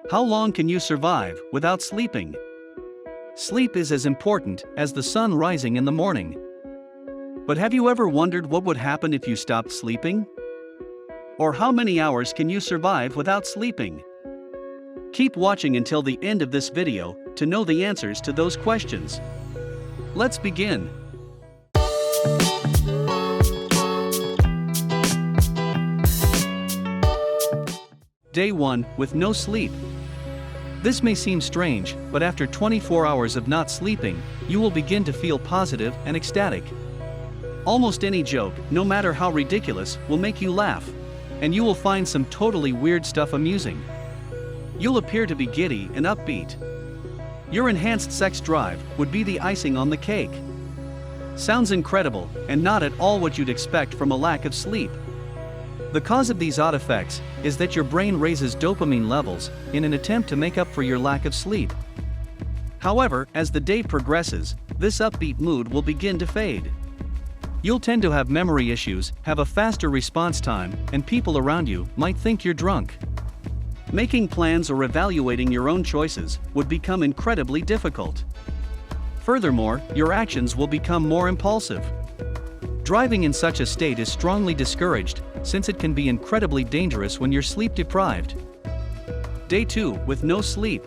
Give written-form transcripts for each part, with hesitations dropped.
How long can you survive without sleeping? Sleep is as important as the sun rising in the morning. But have you ever wondered what would happen if you stopped sleeping? Or how many hours can you survive without sleeping? Keep watching until the end of this video to know the answers to those questions. Let's begin. Day 1 with no sleep. This may seem strange, but after 24 hours of not sleeping, you will begin to feel positive and ecstatic. Almost any joke, no matter how ridiculous, will make you laugh, and you will find some totally weird stuff amusing. You'll appear to be giddy and upbeat. Your enhanced sex drive would be the icing on the cake. Sounds incredible, and not at all what you'd expect from a lack of sleep. The cause of these odd effects is that your brain raises dopamine levels in an attempt to make up for your lack of sleep. However, as the day progresses, this upbeat mood will begin to fade. You'll tend to have memory issues, have a faster response time, and people around you might think you're drunk. Making plans or evaluating your own choices would become incredibly difficult. Furthermore, your actions will become more impulsive. Driving in such a state is strongly discouraged, since it can be incredibly dangerous when you're sleep deprived. Day 2 with no sleep.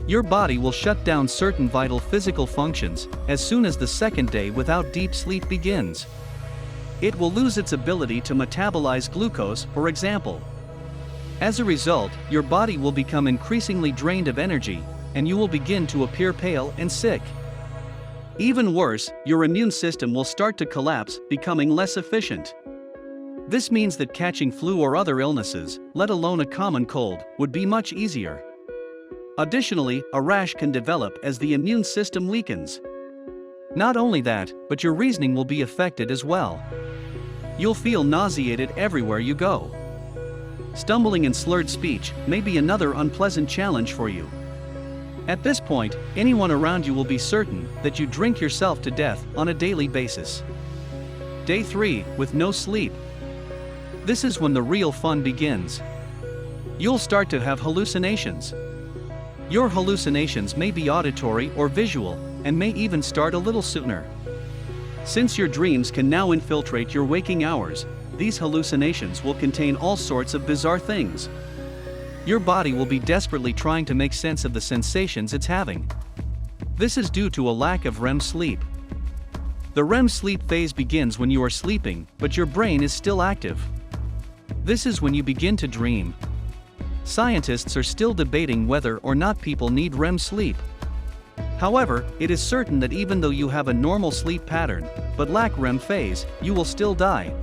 Your body will shut down certain vital physical functions as soon as the second day without deep sleep begins. It will lose its ability to metabolize glucose, for example. As a result, your body will become increasingly drained of energy, and you will begin to appear pale and sick. Even worse, your immune system will start to collapse, becoming less efficient. This means that catching flu or other illnesses, let alone a common cold, would be much easier. Additionally, a rash can develop as the immune system weakens. Not only that, but your reasoning will be affected as well. You'll feel nauseated everywhere you go. Stumbling and slurred speech may be another unpleasant challenge for you. At this point, anyone around you will be certain that you drink yourself to death on a daily basis. Day 3 with no sleep. This is when the real fun begins. You'll start to have hallucinations. Your hallucinations may be auditory or visual, and may even start a little sooner. Since your dreams can now infiltrate your waking hours, these hallucinations will contain all sorts of bizarre things. Your body will be desperately trying to make sense of the sensations it's having. This is due to a lack of REM sleep. The REM sleep phase begins when you are sleeping, but your brain is still active. This is when you begin to dream. Scientists are still debating whether or not people need REM sleep. However, it is certain that even though you have a normal sleep pattern, but lack REM phase, you will still die.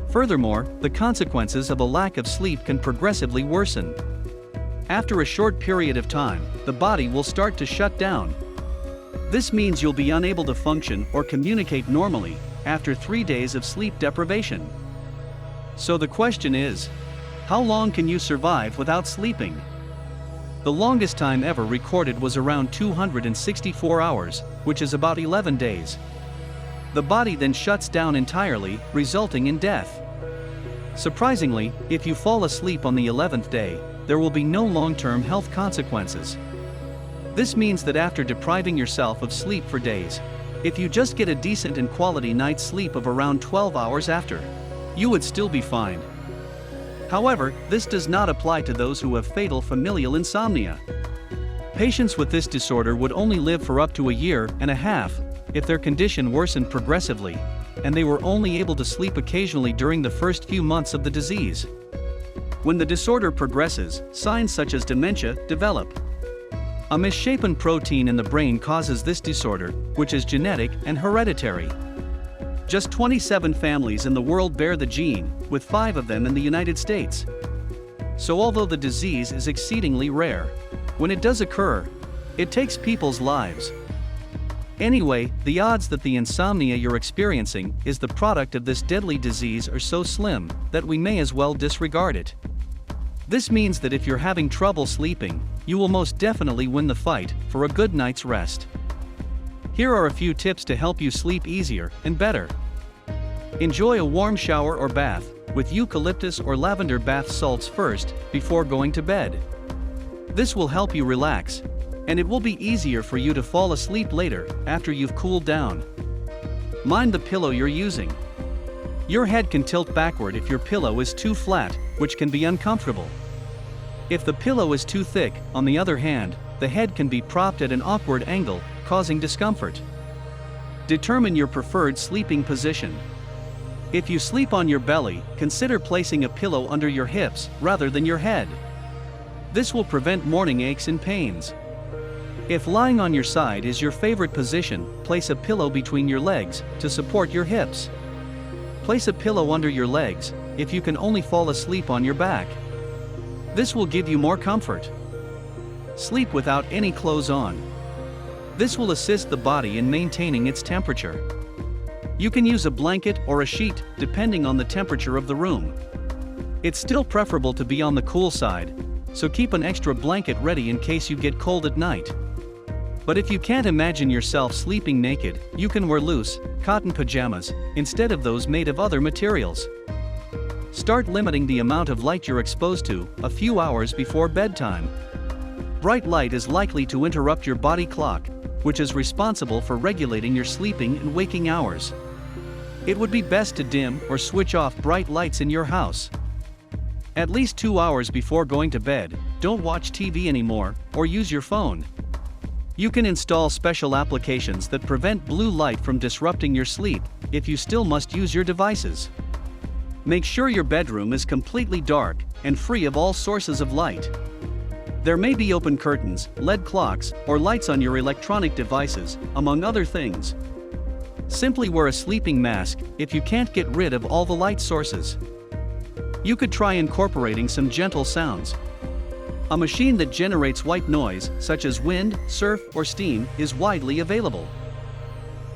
Furthermore, the consequences of a lack of sleep can progressively worsen. After a short period of time, the body will start to shut down. This means you'll be unable to function or communicate normally after 3 days of sleep deprivation. So the question is, how long can you survive without sleeping? The longest time ever recorded was around 264 hours, which is about 11 days. The body then shuts down entirely, resulting in death. Surprisingly, if you fall asleep on the 11th day, there will be no long-term health consequences. This means that after depriving yourself of sleep for days, if you just get a decent and quality night's sleep of around 12 hours after, you would still be fine. However, this does not apply to those who have fatal familial insomnia. Patients with this disorder would only live for up to a year and a half if their condition worsened progressively, and they were only able to sleep occasionally during the first few months of the disease. When the disorder progresses, signs such as dementia develop. A misshapen protein in the brain causes this disorder, which is genetic and hereditary. Just 27 families in the world bear the gene, with 5 of them in the United States. So although the disease is exceedingly rare, when it does occur, it takes people's lives. Anyway, the odds that the insomnia you're experiencing is the product of this deadly disease are so slim that we may as well disregard it. This means that if you're having trouble sleeping, you will most definitely win the fight for a good night's rest. Here are a few tips to help you sleep easier and better. Enjoy a warm shower or bath, with eucalyptus or lavender bath salts first, before going to bed. This will help you relax, and it will be easier for you to fall asleep later, after you've cooled down. Mind the pillow you're using. Your head can tilt backward if your pillow is too flat, which can be uncomfortable. If the pillow is too thick, on the other hand, the head can be propped at an awkward angle, causing discomfort. Determine your preferred sleeping position. If you sleep on your belly, consider placing a pillow under your hips, rather than your head. This will prevent morning aches and pains. If lying on your side is your favorite position, place a pillow between your legs, to support your hips. Place a pillow under your legs, if you can only fall asleep on your back. This will give you more comfort. Sleep without any clothes on. This will assist the body in maintaining its temperature. You can use a blanket or a sheet, depending on the temperature of the room. It's still preferable to be on the cool side, so keep an extra blanket ready in case you get cold at night. But if you can't imagine yourself sleeping naked, you can wear loose, cotton pajamas, instead of those made of other materials. Start limiting the amount of light you're exposed to, a few hours before bedtime. Bright light is likely to interrupt your body clock, which is responsible for regulating your sleeping and waking hours. It would be best to dim or switch off bright lights in your house. At least 2 hours before going to bed, don't watch TV anymore, or use your phone. You can install special applications that prevent blue light from disrupting your sleep, if you still must use your devices. Make sure your bedroom is completely dark, and free of all sources of light. There may be open curtains, LED clocks, or lights on your electronic devices, among other things. Simply wear a sleeping mask, if you can't get rid of all the light sources. You could try incorporating some gentle sounds. A machine that generates white noise, such as wind, surf, or steam, is widely available.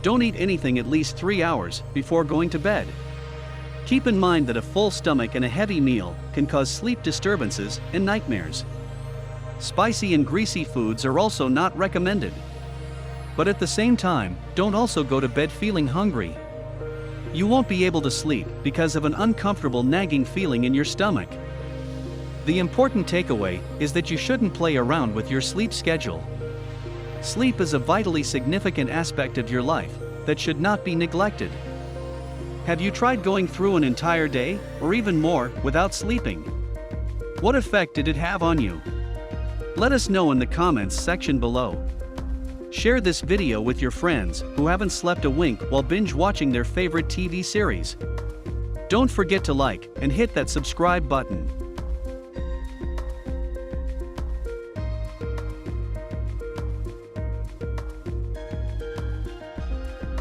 Don't eat anything at least 3 hours before going to bed. Keep in mind that a full stomach and a heavy meal can cause sleep disturbances and nightmares. Spicy and greasy foods are also not recommended. But at the same time, don't also go to bed feeling hungry. You won't be able to sleep because of an uncomfortable nagging feeling in your stomach. The important takeaway is that you shouldn't play around with your sleep schedule. Sleep is a vitally significant aspect of your life that should not be neglected. Have you tried going through an entire day, or even more, without sleeping? What effect did it have on you? Let us know in the comments section below. Share this video with your friends who haven't slept a wink while binge watching their favorite TV series. Don't forget to like and hit that subscribe button.